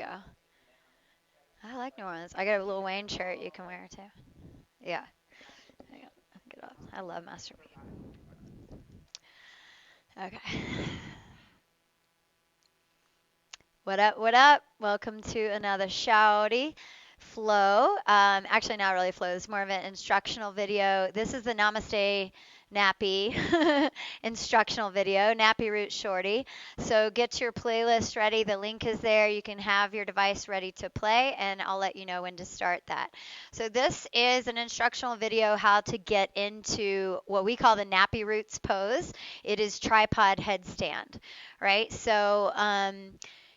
go. I like New Orleans. I got a Lil Wayne shirt you can wear too. Yeah. Hang on. Get off. I love Master P. Okay. What up? What up? Welcome to another Shorty flow. Actually, not really flow. It's more of an instructional video. This is the Namaste Nappy instructional video, Nappy Roots Shorty. So get your playlist ready. The link is there. You can have your device ready to play, and I'll let you know when to start that. So this is an instructional video how to get into what we call the Nappy Roots pose. It is tripod headstand, right? So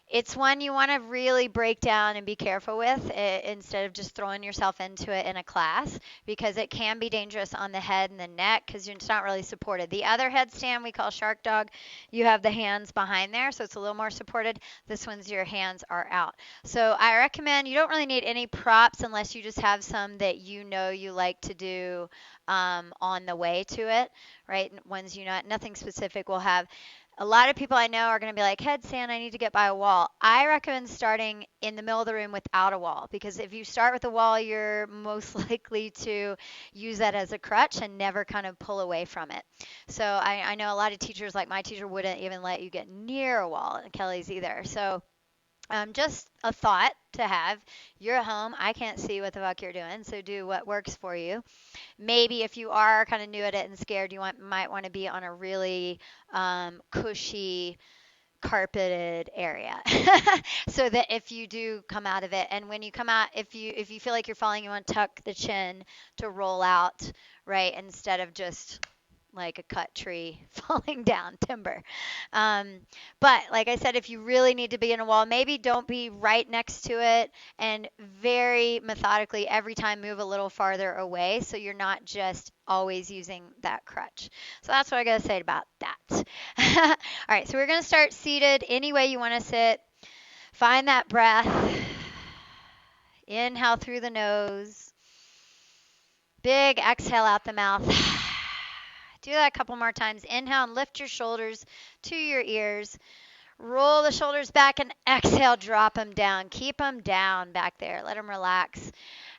it's one you want to really break down and be careful with instead of just throwing yourself into it in a class because it can be dangerous on the head and the neck because it's not really supported. The other headstand we call shark dog, you have the hands behind there, so it's a little more supported. This one's your hands are out. So I recommend you don't really need any props unless you just have some that you know you like to do on the way to it, right? Ones you know, nothing specific will have. A lot of people I know are going to be like, headstand, I need to get by a wall. I recommend starting in the middle of the room without a wall because if you start with a wall, you're most likely to use that as a crutch and never kind of pull away from it. So I know a lot of teachers, like my teacher, wouldn't even let you get near a wall, and Kelly's either. So just a thought to have. You're at home. I can't see what the fuck you're doing, so do what works for you. Maybe if you are kind of new at it and scared, might want to be on a really cushy carpeted area so that if you do come out of it and when you come out if you feel like you're falling you want to tuck the chin to roll out, right, instead of just like a cut tree falling down timber. But like I said, if you really need to be in a wall, maybe don't be right next to it and very methodically every time move a little farther away so you're not just always using that crutch. So that's what I got to say about that. All right, so we're going to start seated any way you want to sit. Find that breath. Inhale through the nose. Big exhale out the mouth. Do that a couple more times. Inhale and lift your shoulders to your ears. Roll the shoulders back and exhale, drop them down. Keep them down back there. Let them relax.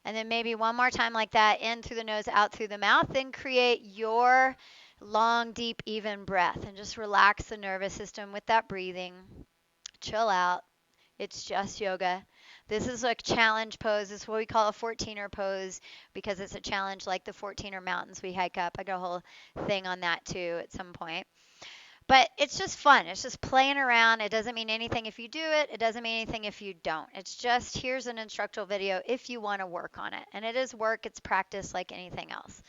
And then maybe one more time like that, in through the nose, out through the mouth. Then create your long, deep, even breath. And just relax the nervous system with that breathing. Chill out. It's just yoga. This is like challenge pose. This is what we call a 14er pose because it's a challenge like the 14er mountains we hike up. I got a whole thing on that too at some point. But it's just fun. It's just playing around. It doesn't mean anything if you do it. It doesn't mean anything if you don't. It's just here's an instructional video if you want to work on it. And it is work. It's practice like anything else.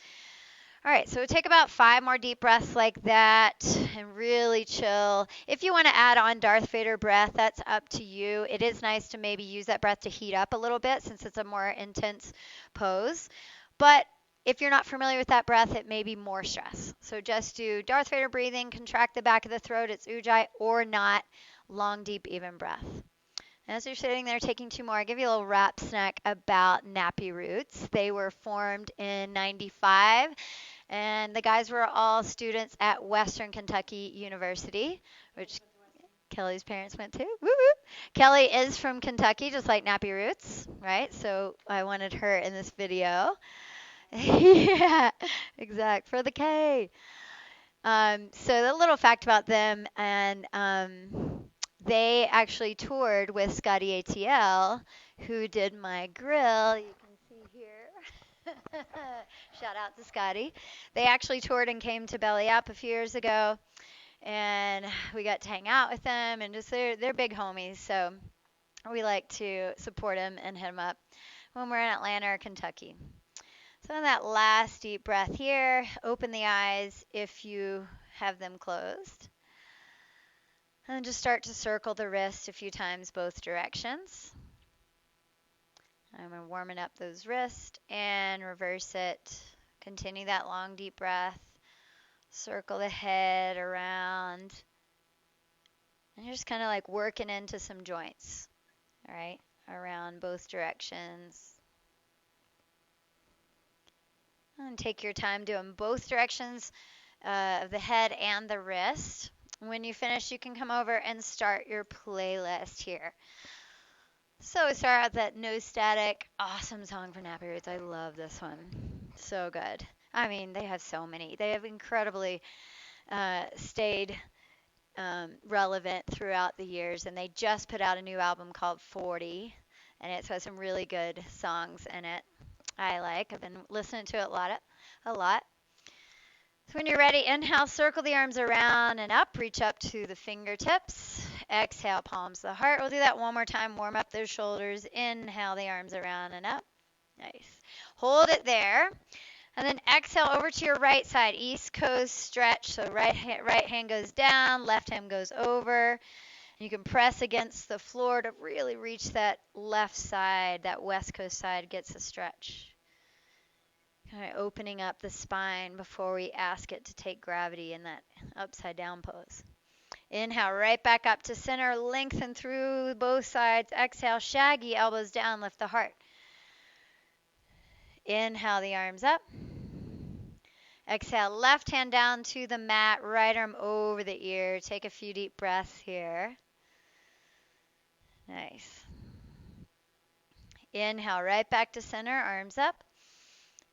All right, so take about 5 more deep breaths like that and really chill. If you want to add on Darth Vader breath, that's up to you. It is nice to maybe use that breath to heat up a little bit since it's a more intense pose. But if you're not familiar with that breath, it may be more stress. So just do Darth Vader breathing, contract the back of the throat, it's ujjayi, or not, long, deep, even breath. As you're sitting there taking 2 more, I'll give you a little rap snack about Nappy Roots. They were formed in 95, and the guys were all students at Western Kentucky University, which Kelly's parents went to. Woo woo. Kelly is from Kentucky, just like Nappy Roots, right? So I wanted her in this video. Yeah, exact, for the K. So the little fact about them, and they actually toured with Scotty ATL, who did my grill. You can see here. Shout out to Scotty. They actually toured and came to Belly Up a few years ago, and we got to hang out with them, and just they're big homies, so we like to support them and hit them up when we're in Atlanta or Kentucky. So in that last deep breath here, open the eyes if you have them closed. And just start to circle the wrist a few times both directions. I'm warming up those wrists and reverse it. Continue that long deep breath. Circle the head around. And you're just kind of like working into some joints, all right, around both directions. And take your time doing both directions of the head and the wrist. When you finish, you can come over and start your playlist here. So we start out with that No Static, awesome song for Nappy Roots. I love this one. So good. I mean, they have so many. They have incredibly stayed relevant throughout the years, and they just put out a new album called 40, and it's got some really good songs in it. I like. I've been listening to it a lot. So when you're ready, inhale, circle the arms around and up, reach up to the fingertips. Exhale, palms to the heart. We'll do that one more time. Warm up those shoulders. Inhale the arms around and up. Nice. Hold it there. And then exhale over to your right side, East Coast stretch. So right hand goes down, left hand goes over. You can press against the floor to really reach that left side, that West Coast side gets a stretch. Kind of opening up the spine before we ask it to take gravity in that upside down pose. Inhale, right back up to center, lengthen through both sides. Exhale, shaggy, elbows down, lift the heart. Inhale the arms up. Exhale, left hand down to the mat, right arm over the ear. Take a few deep breaths here. Nice. Inhale, right back to center, arms up.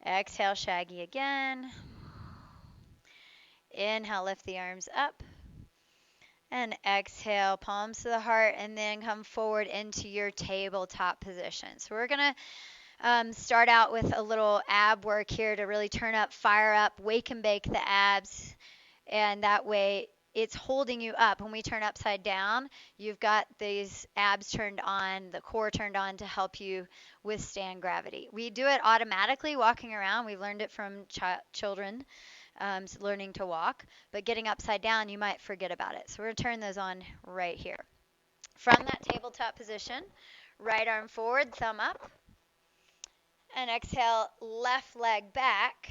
Exhale, shaggy again. Inhale, lift the arms up. And exhale, palms to the heart, and then come forward into your tabletop position. So we're going to start out with a little ab work here to really turn up, fire up, wake and bake the abs. And that way it's holding you up. When we turn upside down, you've got these abs turned on, the core turned on to help you withstand gravity. We do it automatically walking around. We've learned it from children. Learning to walk, but getting upside down, you might forget about it. So we're going to turn those on right here. From that tabletop position, right arm forward, thumb up, and exhale, left leg back,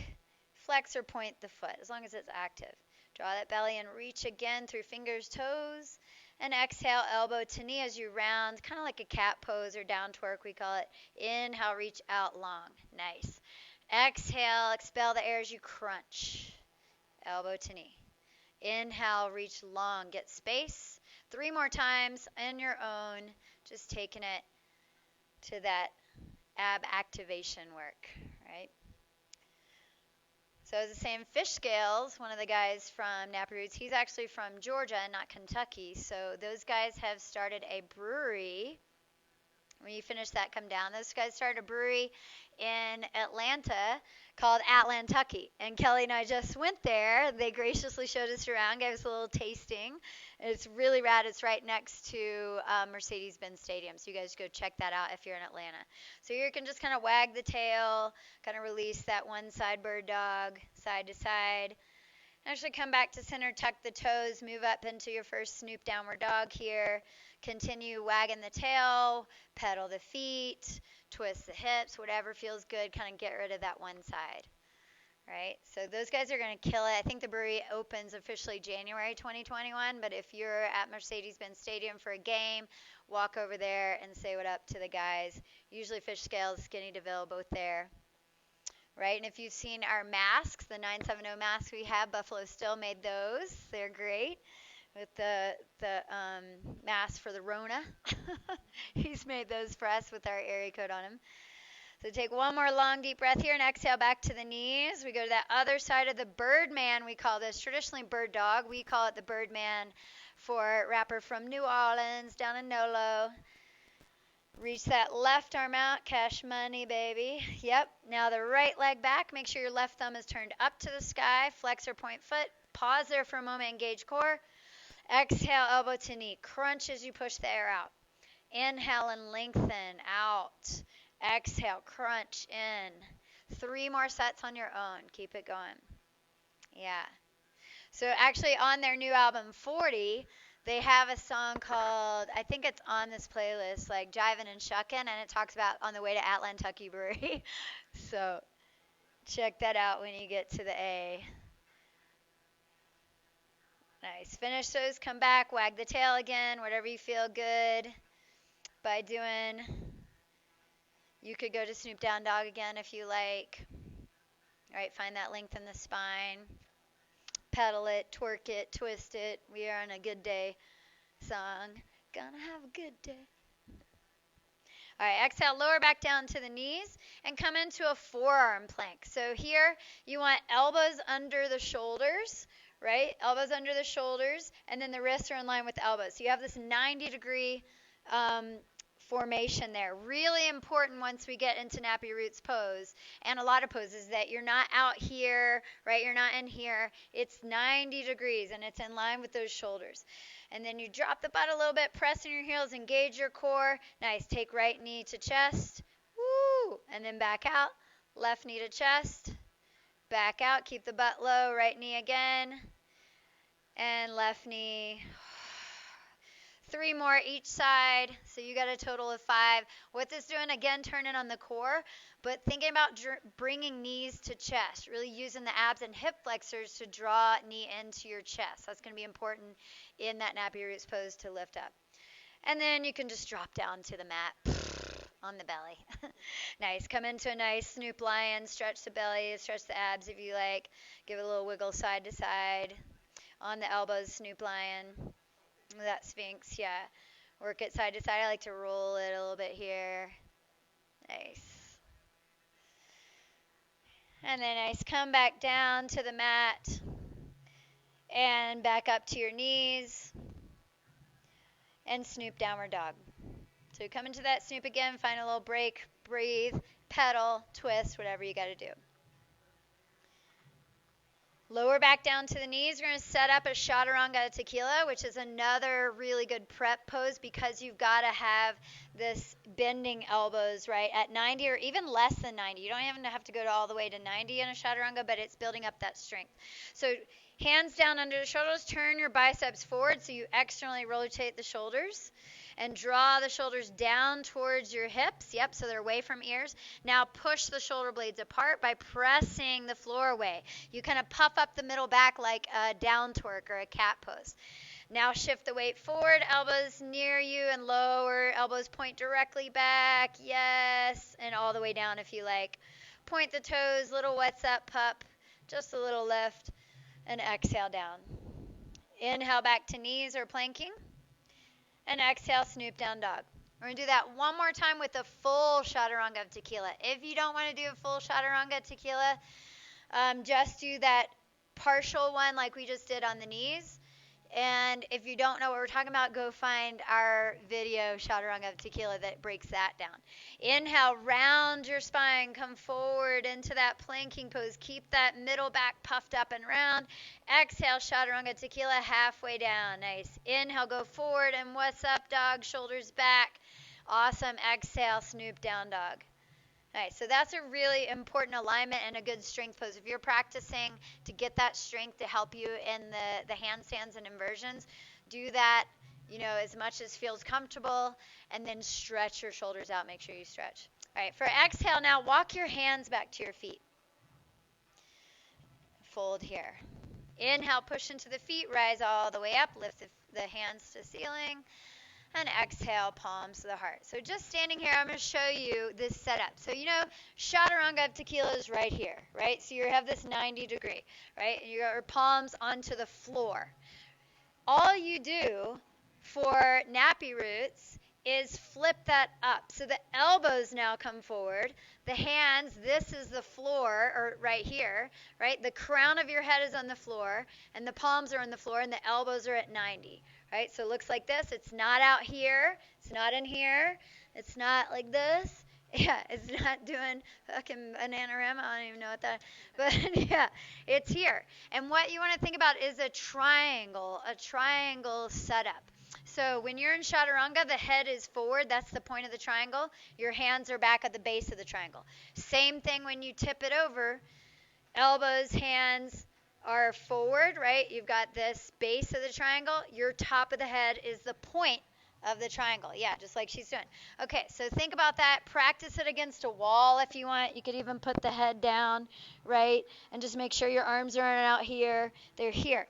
flex or point the foot, as long as it's active. Draw that belly and reach again through fingers, toes, and exhale, elbow to knee as you round, kind of like a cat pose or down twerk, we call it. Inhale, reach out long. Nice. Exhale, expel the air as you crunch. Elbow to knee. Inhale, reach long, get space. 3 more times on your own, just taking it to that ab activation work, right? So as the same fish scales, one of the guys from Nappy Roots, he's actually from Georgia, not Kentucky. So those guys have started a brewery. When you finish that, come down. Those guys started a brewery in Atlanta called Atlantucky. And Kelly and I just went there. They graciously showed us around, gave us a little tasting. It's really rad. It's right next to Mercedes-Benz Stadium. So you guys go check that out if you're in Atlanta. So you can just kind of wag the tail, kind of release that one side bird dog, side to side. Actually come back to center, tuck the toes, move up into your first Snoop downward dog here. Continue wagging the tail, pedal the feet, twist the hips, whatever feels good, kind of get rid of that one side, right? So those guys are going to kill it. I think the brewery opens officially January 2021, but if you're at Mercedes-Benz Stadium for a game, walk over there and say what up to the guys. Usually Fish Scales, Skinny DeVille, both there. Right, and if you've seen our masks, the 970 masks we have, Buffalo Still made those. They're great with the mask for the Rona. He's made those for us with our area code on them. So take one more long deep breath here and exhale back to the knees. We go to that other side of the Birdman. We call this traditionally bird dog. We call it the Birdman for rapper from New Orleans down in Nolo. Reach that left arm out, cash money, baby. Yep. Now the right leg back. Make sure your left thumb is turned up to the sky. Flex or point foot. Pause there for a moment. Engage core. Exhale, elbow to knee. Crunch as you push the air out. Inhale and lengthen out. Exhale, crunch in. 3 more sets on your own. Keep it going. Yeah. So actually on their new album, 40, they have a song called, I think it's on this playlist, like Jivin' and Shuckin', and it talks about on the way to Atlantucky Brewery. So check that out when you get to the A. Nice. Finish those, come back, wag the tail again, whatever you feel good by doing. You could go to Snoop Down Dog again if you like. All right, find that length in the spine. Pedal it, twerk it, twist it. We are on a good day song. Gonna have a good day. All right, exhale, lower back down to the knees and come into a forearm plank. So here you want elbows under the shoulders, right? Elbows under the shoulders, and then the wrists are in line with the elbows. So you have this 90-degree formation there. Really important once we get into Nappy Roots pose, and a lot of poses, that you're not out here, right? You're not in here. It's 90 degrees, and it's in line with those shoulders. And then you drop the butt a little bit, press in your heels, engage your core. Nice. Take right knee to chest. Woo! And then back out. Left knee to chest. Back out. Keep the butt low. Right knee again. And left knee. 3 more each side, so you got a total of 5. What this is doing, again, turning on the core, but thinking about bringing knees to chest, really using the abs and hip flexors to draw knee into your chest. That's going to be important in that Nappy Roots pose to lift up. And then you can just drop down to the mat on the belly. Nice. Come into a nice Snoop Lion. Stretch the belly, stretch the abs if you like. Give it a little wiggle side to side. On the elbows, Snoop Lion. That Sphinx, yeah. Work it side to side. I like to roll it a little bit here. Nice. And then nice. Come back down to the mat. And back up to your knees. And Snoop, downward dog. So come into that Snoop again. Find a little break. Breathe. Pedal. Twist. Whatever you got to do. Lower back down to the knees. We're going to set up a chaturanga tequila, which is another really good prep pose because you've got to have this bending elbows, right, at 90 or even less than 90. You don't even have to go all the way to 90 in a chaturanga, but it's building up that strength. So hands down under the shoulders. Turn your biceps forward so you externally rotate the shoulders. And draw the shoulders down towards your hips. Yep, so they're away from ears. Now push the shoulder blades apart by pressing the floor away. You kind of puff up the middle back like a down twerk or a cat pose. Now shift the weight forward, elbows near you and lower. Elbows point directly back. Yes, and all the way down if you like. Point the toes, little what's up pup. Just a little lift. And exhale down. Inhale back to knees or planking. And exhale, Snoop, down dog. We're going to do that one more time with a full chaturanga of tequila. If you don't want to do a full chaturanga tequila, just do that partial one like we just did on the knees. And if you don't know what we're talking about, go find our video, Chaturanga of Tequila, that breaks that down. Inhale, round your spine, come forward into that planking pose. Keep that middle back puffed up and round. Exhale, Chaturanga Tequila, halfway down. Nice. Inhale, go forward, and what's up, dog? Shoulders back. Awesome. Exhale, Snoop, down dog. Nice. So that's a really important alignment and a good strength pose. If you're practicing to get that strength to help you in the handstands and inversions, do that, as much as feels comfortable, and then stretch your shoulders out. Make sure you stretch. All right. For exhale now, walk your hands back to your feet. Fold here. Inhale, push into the feet, rise all the way up, lift the hands to ceiling. And exhale, palms to the heart. So just standing here, I'm going to show you this setup. So, chaturanga of tequila is right here, right? So you have this 90 degree, right? And you got your palms onto the floor. All you do for Nappy Roots is flip that up. So the elbows now come forward. The hands, this is the floor, or right here, right? The crown of your head is on the floor, and the palms are on the floor, and the elbows are at 90. Right, so it looks like this. It's not out here. It's not in here. It's not like this. Yeah, it's not doing fucking bananarama. I don't even know what that is. But yeah, it's here. And what you want to think about is a triangle setup. So when you're in chaturanga, the head is forward. That's the point of the triangle. Your hands are back at the base of the triangle. Same thing when you tip it over. Elbows, hands are forward, right? You've got this base of the triangle. Your top of the head is the point of the triangle. Yeah, just like she's doing. Okay, so think about that. Practice it against a wall if you want. You could even put the head down, right? And just make sure your arms aren't out here. They're here.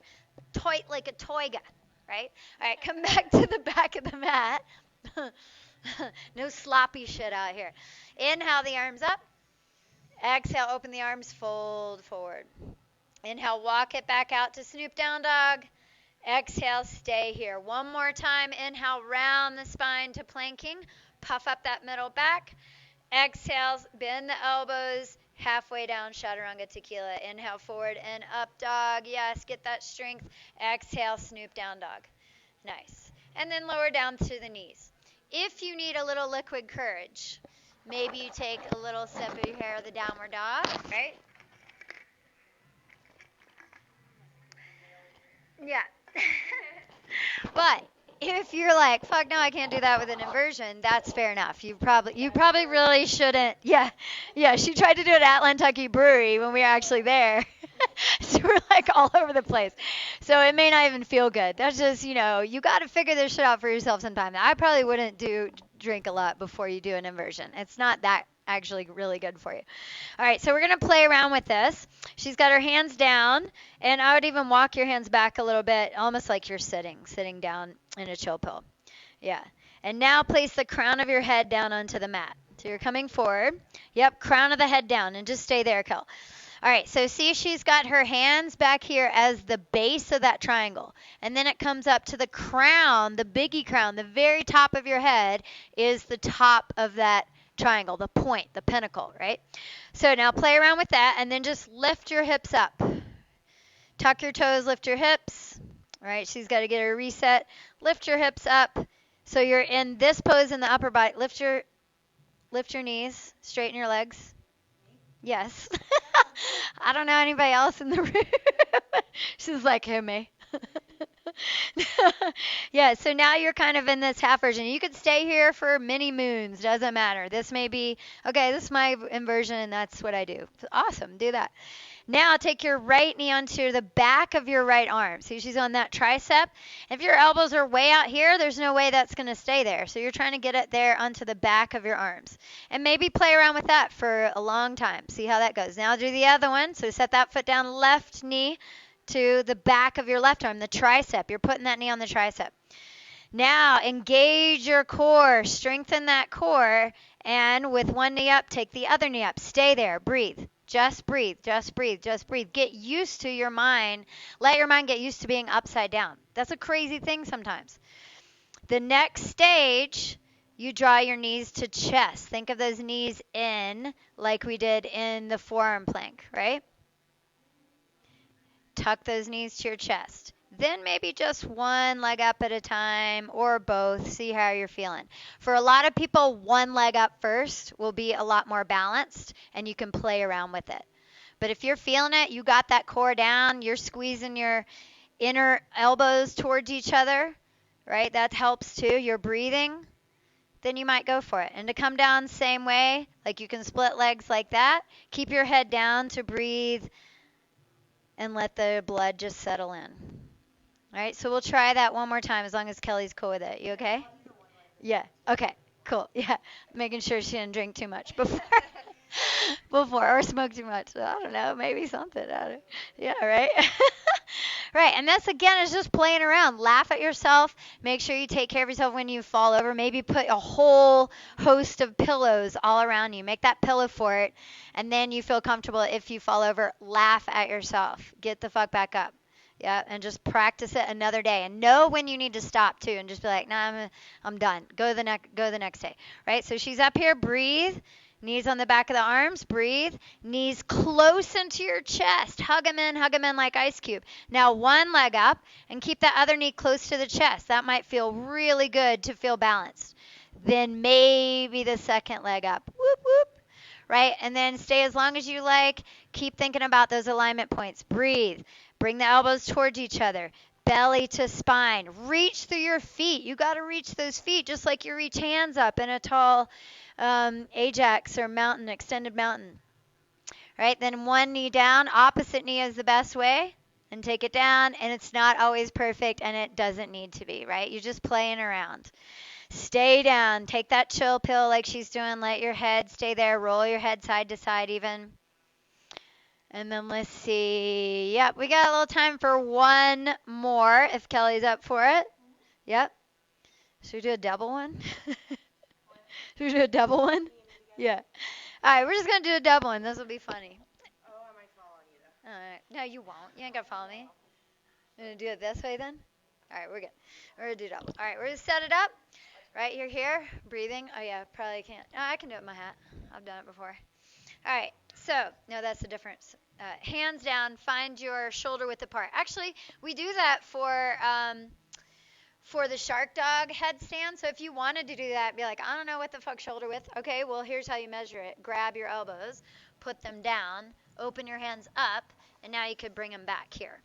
Tight like a toy gun, right? All right, come back to the back of the mat. No sloppy shit out here. Inhale the arms up. Exhale, open the arms, fold forward. Inhale, walk it back out to Snoop, down dog. Exhale, stay here. One more time. Inhale, round the spine to planking. puff up that middle back. Exhale, bend the elbows, halfway down, chaturanga tequila. Inhale, forward and up dog. Yes, get that strength. Exhale, snoop down dog. Nice. And then lower down to the knees. If you need a little liquid courage, maybe you take a little sip of your hair of the downward dog, right? Yeah. But if you're like, fuck no, I can't do that with an inversion, that's fair enough. You probably really shouldn't. Yeah. Yeah, she tried to do it at Nantucket Brewery when we were actually there. So we're like all over the place. So it may not even feel good. That's just, you got to figure this shit out for yourself sometime. I probably wouldn't drink a lot before you do an inversion. It's not that actually really good for you. All right, so we're going to play around with this. She's got her hands down, and I would even walk your hands back a little bit, almost like you're sitting down in a chill pill. Yeah. And now place the crown of your head down onto the mat. So you're coming forward. Yep, crown of the head down, and just stay there, Kel. All right, so see she's got her hands back here as the base of that triangle. And then it comes up to the crown, the biggie crown, the very top of your head is the top of that triangle, the point, the pinnacle, right? So now play around with that and then just lift your hips up. Tuck your toes, lift your hips. All right, she's got to get her reset. Lift your hips up. So you're in this pose in the upper body. Lift your knees, straighten your legs. Yes. I don't know anybody else in the room. She's like, hey, me. Yeah, so now you're kind of in this half version. You could stay here for many moons. Doesn't matter. This may be, okay, this is my inversion, and that's what I do. Awesome. Do that. Now take your right knee onto the back of your right arm. See, she's on that tricep. If your elbows are way out here, there's no way that's going to stay there. So you're trying to get it there onto the back of your arms. And maybe play around with that for a long time. See how that goes. Now do the other one. So set that foot down, left knee to the back of your left arm, the tricep. You're putting that knee on the tricep. Now engage your core. Strengthen that core. And with one knee up, take the other knee up. Stay there. Breathe. Just breathe, just breathe, just breathe. Get used to your mind. Let your mind get used to being upside down. That's a crazy thing sometimes. The next stage, you draw your knees to chest. Think of those knees in like we did in the forearm plank, right? Tuck those knees to your chest. Then maybe just one leg up at a time or both. See how you're feeling. For a lot of people, one leg up first will be a lot more balanced and you can play around with it. But if you're feeling it, you got that core down, you're squeezing your inner elbows towards each other, right? That helps too. You're breathing. Then you might go for it. And to come down same way, like you can split legs like that. Keep your head down to breathe and let the blood just settle in. All right, so we'll try that one more time as long as Kelly's cool with it. You okay? Yeah. Okay. Cool. Yeah. Making sure she didn't drink too much before, or smoke too much. I don't know. Maybe something. Yeah. Right. Right. And this again is just playing around. Laugh at yourself. Make sure you take care of yourself when you fall over. Maybe put a whole host of pillows all around you. Make that pillow fort, and then you feel comfortable. If you fall over, laugh at yourself. Get the fuck back up. Yeah, and just practice it another day, and know when you need to stop too, and just be like, nah, I'm done. Go the next day, right? So she's up here. Breathe. Knees on the back of the arms. Breathe. Knees close into your chest. Hug them in like ice cube. Now one leg up, and keep that other knee close to the chest. That might feel really good to feel balanced. Then maybe the second leg up. Whoop whoop. Right? And then stay as long as you like. Keep thinking about those alignment points. Breathe. Bring the elbows towards each other. Belly to spine. Reach through your feet. You got to reach those feet just like you reach hands up in a tall Ajax or mountain, extended mountain. Right? Then one knee down. Opposite knee is the best way. And take it down. And it's not always perfect, and it doesn't need to be, right? You're just playing around. Stay down. Take that chill pill like she's doing. Let your head stay there. Roll your head side to side even. And then let's see. Yep, we got a little time for one more if Kelly's up for it. Yep. Should we do a double one? Should we do a double one? Yeah. All right, we're just going to do a double one. This will be funny. Oh, I might fall on you though. All right. No, you won't. You ain't going to follow me. You going to do it this way then? All right, we're good. We're going to do double. All right, we're going to set it up. Right, you're here, breathing. Oh yeah, probably can't. No, I can do it with my hat. I've done it before. All right, so no, that's the difference. Hands down, find your shoulder width apart. Actually, we do that for the shark dog headstand. So if you wanted to do that, be like, I don't know what the fuck shoulder width. Okay, well here's how you measure it. Grab your elbows, put them down, open your hands up, and now you could bring them back here.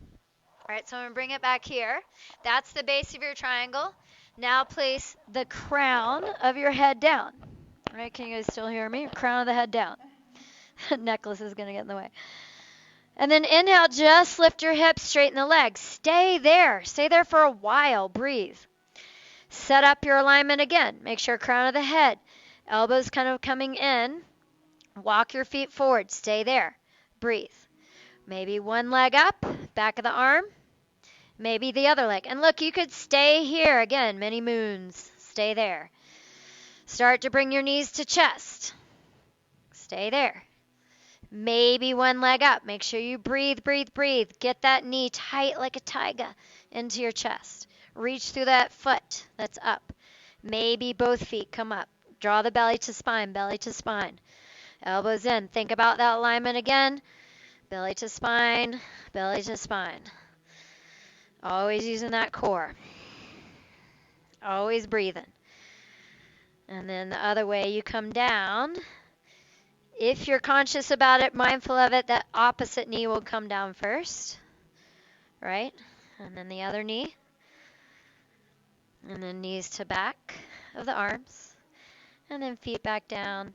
All right, so I'm going to bring it back here. That's the base of your triangle. Now place the crown of your head down. All right, can you guys still hear me? Crown of the head down. Necklace is going to get in the way. And then inhale, just lift your hips, straighten the legs. Stay there. Stay there for a while. Breathe. Set up your alignment again. Make sure crown of the head. Elbows kind of coming in. Walk your feet forward. Stay there. Breathe. Maybe one leg up, back of the arm. Maybe the other leg. And look, you could stay here. Again, many moons. Stay there. Start to bring your knees to chest. Stay there. Maybe one leg up. Make sure you breathe, breathe, breathe. Get that knee tight like a tiger into your chest. Reach through that foot that's up. Maybe both feet come up. Draw the belly to spine, belly to spine. Elbows in. Think about that alignment again. Belly to spine, belly to spine. Always using that core. Always breathing. And then the other way, you come down. If you're conscious about it, mindful of it, that opposite knee will come down first. Right? And then the other knee. And then knees to back of the arms. And then feet back down.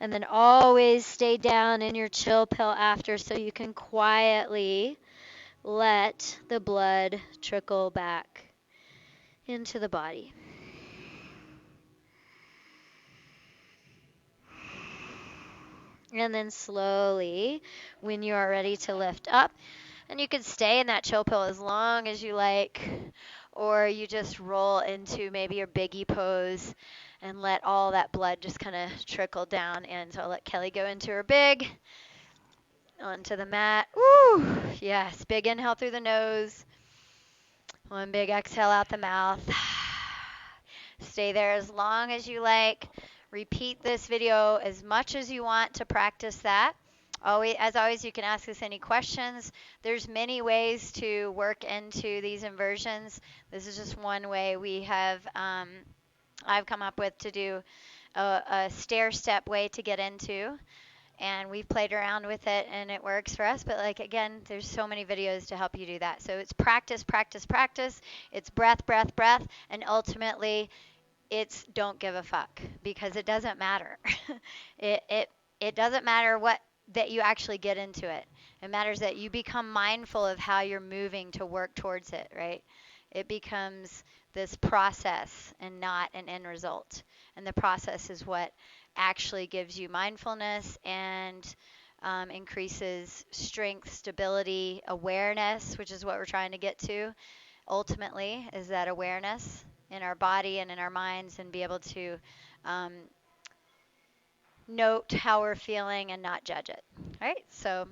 And then always stay down in your chill pill after so you can quietly let the blood trickle back into the body. And then slowly, when you are ready to lift up, and you can stay in that chill pill as long as you like, or you just roll into maybe your biggie pose and let all that blood just kind of trickle down. And so I'll let Kelly go into her big, onto the mat. Woo! Yes, big inhale through the nose. One big exhale out the mouth. Stay there as long as you like. Repeat this video as much as you want to practice that. As always, you can ask us any questions. There's many ways to work into these inversions. This is just one way I've come up with to do a stair-step way to get into. And we've played around with it and it works for us. But like, again, there's so many videos to help you do that. So it's practice, practice, practice. It's breath, breath, breath. And ultimately, it's don't give a fuck because it doesn't matter. it doesn't matter what that you actually get into it. It matters that you become mindful of how you're moving to work towards it, right? It becomes this process and not an end result. And the process is what actually gives you mindfulness and increases strength, stability, awareness, which is what we're trying to get to ultimately, is that awareness in our body and in our minds and be able to note how we're feeling and not judge it. All right, so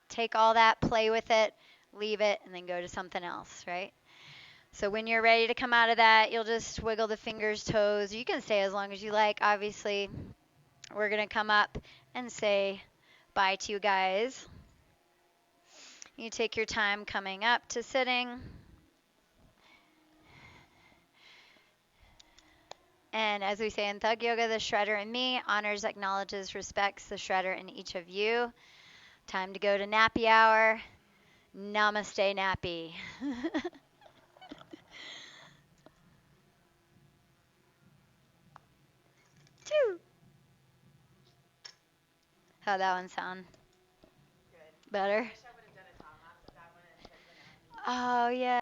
take all that, play with it, leave it, and then go to something else, right? So when you're ready to come out of that, you'll just wiggle the fingers, toes. You can stay as long as you like. Obviously, we're going to come up and say bye to you guys. You take your time coming up to sitting. And as we say in Thug Yoga, the shredder in me honors, acknowledges, respects the shredder in each of you. Time to go to nappy hour. Namaste, nappy. Two. How'd that one sound? Good. Better? I wish I would have done a top knot with that one instead of the nappy. Oh, yeah.